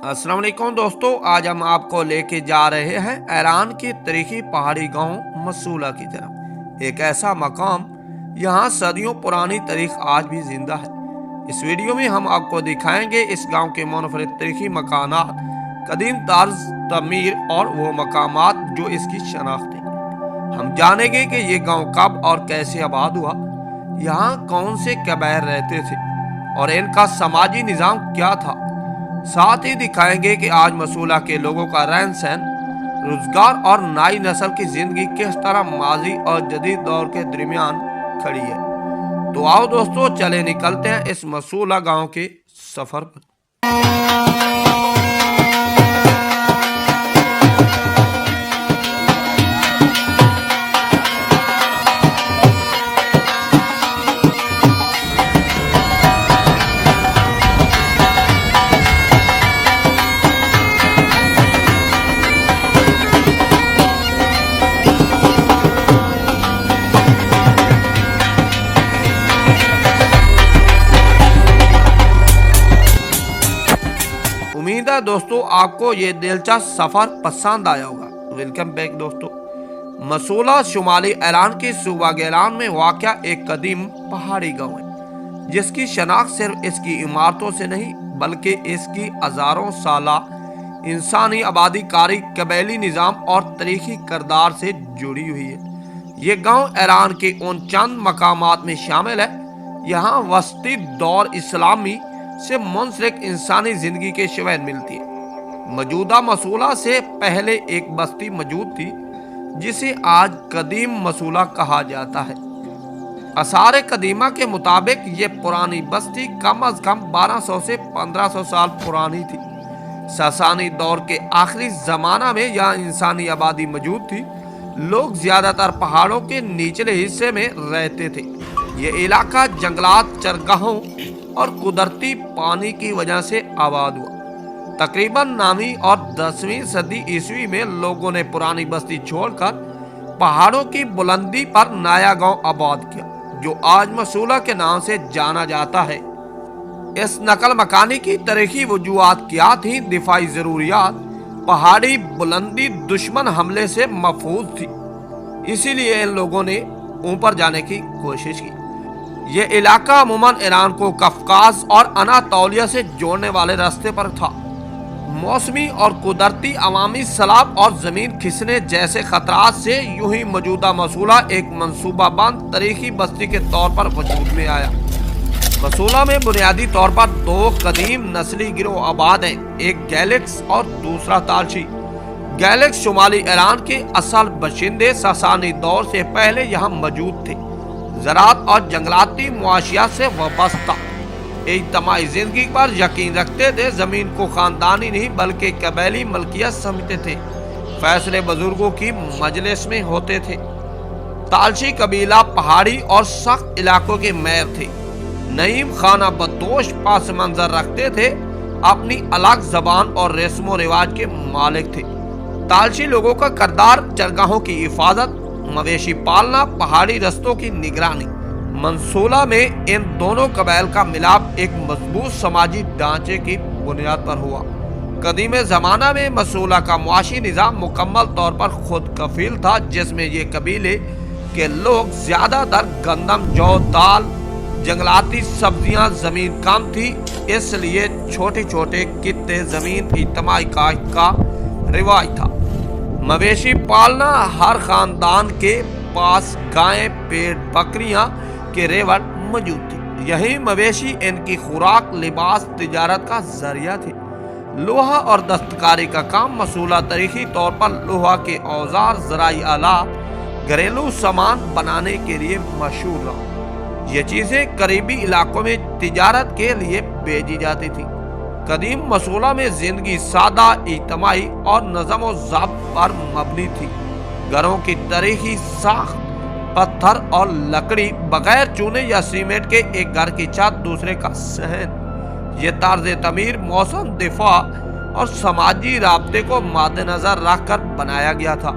अस्सलाम वालेकुम दोस्तों, आज हम आपको लेके जा रहे हैं ईरान के तारीखी पहाड़ी गांव मसूला की तरफ। एक ऐसा मकाम यहाँ सदियों पुरानी तारीख आज भी जिंदा है। इस वीडियो में हम आपको दिखाएंगे इस गांव के मुनफरिद तारीखी मकानात, कदीम तर्ज तमीर और वो मकामात जो इसकी शनाख्त है। हम जानेंगे कि ये गांव कब और कैसे आबाद हुआ, यहाँ कौन से कबाइल रहते थे और इनका समाजी निज़ाम क्या था। साथ ही दिखाएंगे कि आज मसूला के लोगों का रहन सहन, रोजगार और नई नस्ल की जिंदगी किस तरह माजी और जदीद दौर के दरमियान खड़ी है। तो आओ दोस्तों, चले निकलते हैं इस मसूला गांव के सफर पर। उम्मीद है दोस्तों आपको ये दिलचस्प सफर पसंद आया होगा। वेलकम बैक दोस्तों। मसूला शुमाली ईरान के सूबा गिलान में वाक़या एक कदीम पहाड़ी गांव है, जिसकी शनाख्त सिर्फ इसकी इमारतों से नहीं बल्कि इसकी हजारों साला इंसानी आबादी कारी, कबैली निज़ाम और तारीखी किरदार से जुड़ी हुई है। ये गांव ईरान के उन चंद मकामात में शामिल है यहाँ वस्ती दौर इस्लामी से मुंसलिक इंसानी जिंदगी के शवाहिद मिलती है। मौजूदा मसूला से पहले एक बस्ती मौजूद थी जिसे आज कदीम मसूला कहा जाता है। आसार कदीमा के मुताबिक ये पुरानी बस्ती कम अज कम 1200 से 1500 साल पुरानी थी। सासानी दौर के आखिरी जमाना में यहाँ इंसानी आबादी मौजूद थी। लोग ज्यादातर पहाड़ों के निचले हिस्से में रहते थे। ये इलाका जंगलात, चरगाहों और कुदरती पानी की वजह से आबाद हुआ। तकरीबन 9वीं और 10वीं सदी ईस्वी में लोगों ने पुरानी बस्ती छोड़कर पहाड़ों की बुलंदी पर नया गांव आबाद किया, जो आज मसूला के नाम से जाना जाता है। इस नकल मकानी की तारीखी वजूहात क्या थी? दिफाई जरूरियात, पहाड़ी बुलंदी दुश्मन हमले से महफूज थी, इसीलिए इन लोगों ने ऊपर जाने की कोशिश की। ये इलाका अमूमन ईरान को कफकास और अनातोलिया से जोड़ने वाले रास्ते पर था। मौसमी और कुदरती अवामी सैलाब और जमीन खिसने जैसे खतरात से यूं ही मौजूदा मसूला एक मंसूबाबंद तारीखी बस्ती के तौर पर वजूद में आया। मसूला में बुनियादी तौर पर दो कदीम नस्ली गिरोह आबाद हैं, एक गैलिक्स और दूसरा तालशी। गैलिक्स शुमाली ईरान के असल बशिंदे सासानी दौर से पहले यहाँ मौजूद थे। ज़राअत और जंगलाती मुआशियात से वाबस्ता इज्तिमाई जिंदगी पर यकीन रखते थे। जमीन को खानदानी नहीं बल्कि कबैली मलकियत समझते थे। फैसले बुजुर्गों की मजलिस में होते थे। तालशी कबीला पहाड़ी और सख्त इलाकों के मेयर थे। नईम खाना बदोश पास मंजर रखते थे, अपनी अलग जबान और रस्म रिवाज के मालिक थे। तालशी लोगों का किरदार चरगाहों की हिफाजत, मवेशी पालना, पहाड़ी रस्तों की निगरानी। मंसूला में इन दोनों कबाइल का मिलाप एक मजबूत समाजी ढांचे की बुनियाद पर हुआ। कदीम जमाना में मसूला का मुआशी निज़ाम मुकम्मल तौर पर खुद कफील था, जिसमें ये कबीले के लोग ज्यादातर गंदम, जौ, दाल, जंगलाती सब्जियां, जमीन कम थी, इसलिए छोटे छोटे कित्ते जमीन इज्तिमाई काश्त का रिवाज था। मवेशी पालना, हर खानदान के पास गायें, पेड़, बकरियां के रेवड़ मौजूद थी। यही मवेशी इनकी खुराक, लिबास, तिजारत का जरिया थे। लोहा और दस्तकारी का काम मसूला तारीखी तौर पर लोहा के औजार, ज़राई आलात, घरेलू सामान बनाने के लिए मशहूर रहा। ये चीजें करीबी इलाकों में तिजारत के लिए भेजी जाती थी। कदीम मसूला में जिंदगी सादा, इज्तिमाई और नज़म व ज़ब्त पर मबनी थी। घरों की तारीखी साख्त पत्थर और लकड़ी, बगैर चूने या सीमेंट के एक घर की छत दूसरे का सहन। ये तर्ज तमीर मौसम, दिफा और समाजी राब्ते को मद्देनजर रखकर बनाया गया था।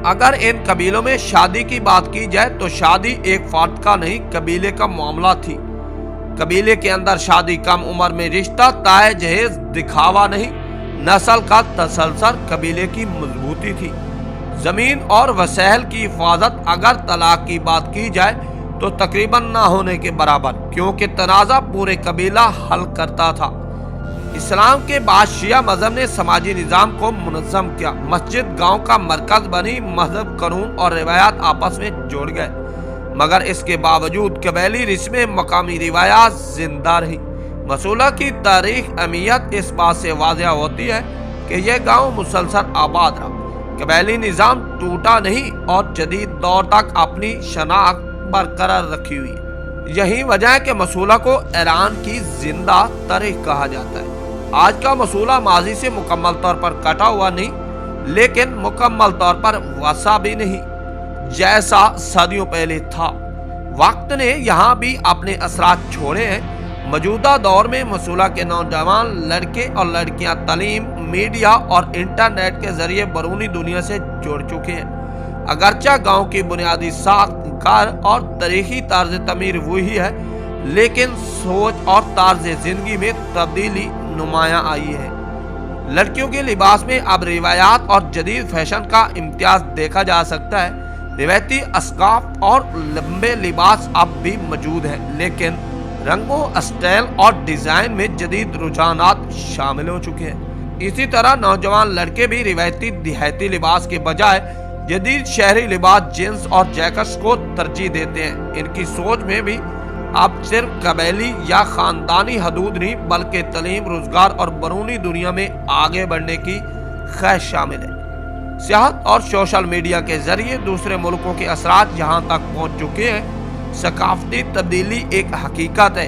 अगर इन कबीलों में शादी की बात की जाए तो शादी एक फर्द का नहीं, कबीले का मामला थी। कबीले के अंदर शादी कम उम्र में रिश्ता, ताए जहेज, दिखावा नहीं नस्ल का तसलसल कबीले की मजबूती थी। जमीन और वसैल की हिफाजत अगर तलाक की बात की जाए तो तकरीबन ना होने के बराबर, क्योंकि तनाज़ा पूरे कबीला हल करता था। इस्लाम के बाद शिया मजहब ने समाजी निज़ाम को मुनज़्ज़म किया। मस्जिद गांव का मरकज बनी, मजहब, कानून और रिवायात आपस में जुड़ गए। मगर इसके बावजूद कबैली रिस्में, मकामी रिवायात जिंदा रही। मसूला की तारीख अहमियत इस बात से वाज़ह होती है कि यह गांव मुसलसल आबाद रहा। कबैली निज़ाम टूटा नहीं और जदीद दौर तक अपनी शनाख्त बरकरार रखी हुई है। यही वजह है कि मसूला को ईरान की जिंदा तारीख कहा जाता है। आज का मसूला माजी से मुकम्मल तौर पर कटा हुआ नहीं, लेकिन मुकम्मल तौर पर वसा भी नहीं, जैसा सदियों पहले था। वक्त ने यहाँ भी अपने असरात छोड़े हैं। मौजूदा दौर में मसूला के नौजवान लड़के और लड़कियां तालीम, मीडिया और इंटरनेट के जरिए बैरूनी दुनिया से जुड़ चुके हैं। अगरचा गांव की बुनियादी साख, घर और तारीखी तर्ज तमीर वही है, लेकिन सोच और तर्ज जिंदगी में तब्दीली नुमाया आई है। लड़कियों के लिबास में अब रिवायात और जदीद फैशन का इम्तियाज देखा जा सकता है। रिवायती अस्काफ और लंबे लिबास अब भी मौजूद हैं, लेकिन रंगों, स्टाइल और डिजाइन में जदीद रुझानात शामिल हो चुके हैं। इसी तरह नौजवान लड़के भी रिवायती देहाती लिबास के बजाय जदीद शहरी लिबास, जींस और जैकेट्स को तरजीह देते हैं। इनकी सोच में भी अब सिर्फ कबैली या खानदानी हदूद नहीं, बल्कि तालीम, रोजगार और बैरूनी दुनिया में आगे बढ़ने की ख्वाहिश शामिल है। सियाहत और सोशल मीडिया के जरिए दूसरे मुल्कों के असरात यहाँ तक पहुँच चुके हैं। सकाफती तब्दीली एक हकीकत है,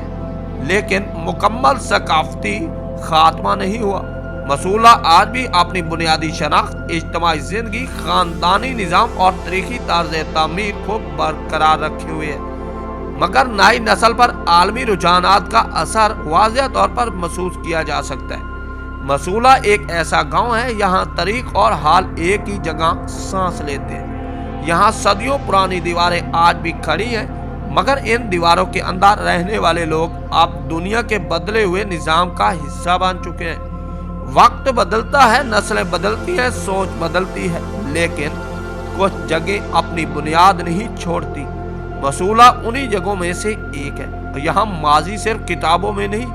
लेकिन मुकम्मल सकाफती खात्मा नहीं हुआ। मसूला आज भी अपनी बुनियादी शनाख्त, इज्तिमाई जिंदगी, खानदानी निज़ाम और तारीखी तर्ज तामीर को बरकरार रखे हुए है। मगर नई नस्ल पर आलमी रुझानात का असर वाज़ेह तौर पर महसूस किया जा सकता है। मसूला एक ऐसा गांव है, यहाँ तारीख और हाल एक ही जगह सांस लेते हैं। यहाँ सदियों पुरानी दीवारें आज भी खड़ी हैं, मगर इन दीवारों के अंदर रहने वाले लोग अब दुनिया के बदले हुए निज़ाम का हिस्सा बन चुके हैं। वक्त बदलता है, नस्लें बदलती हैं, सोच बदलती है, लेकिन कुछ जगह अपनी बुनियाद नहीं छोड़ती। मसूला उन्हीं जगहों में से एक है। यहाँ माजी सिर्फ किताबों में नहीं,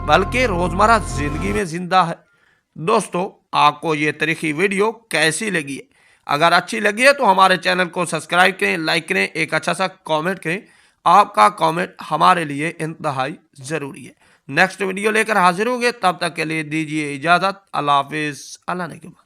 बल्कि रोजमर्रा जिंदगी में जिंदा है। दोस्तों, आपको ये तारीखी वीडियो कैसी लगी है? अगर अच्छी लगी है तो हमारे चैनल को सब्सक्राइब करें, लाइक करें, एक अच्छा सा कमेंट करें। आपका कमेंट हमारे लिए इंतहाई ज़रूरी है। नेक्स्ट वीडियो लेकर हाजिर होंगे, तब तक के लिए दीजिए इजाज़त। अल्लाह हाफिज़। अल्लाह ने के बाद।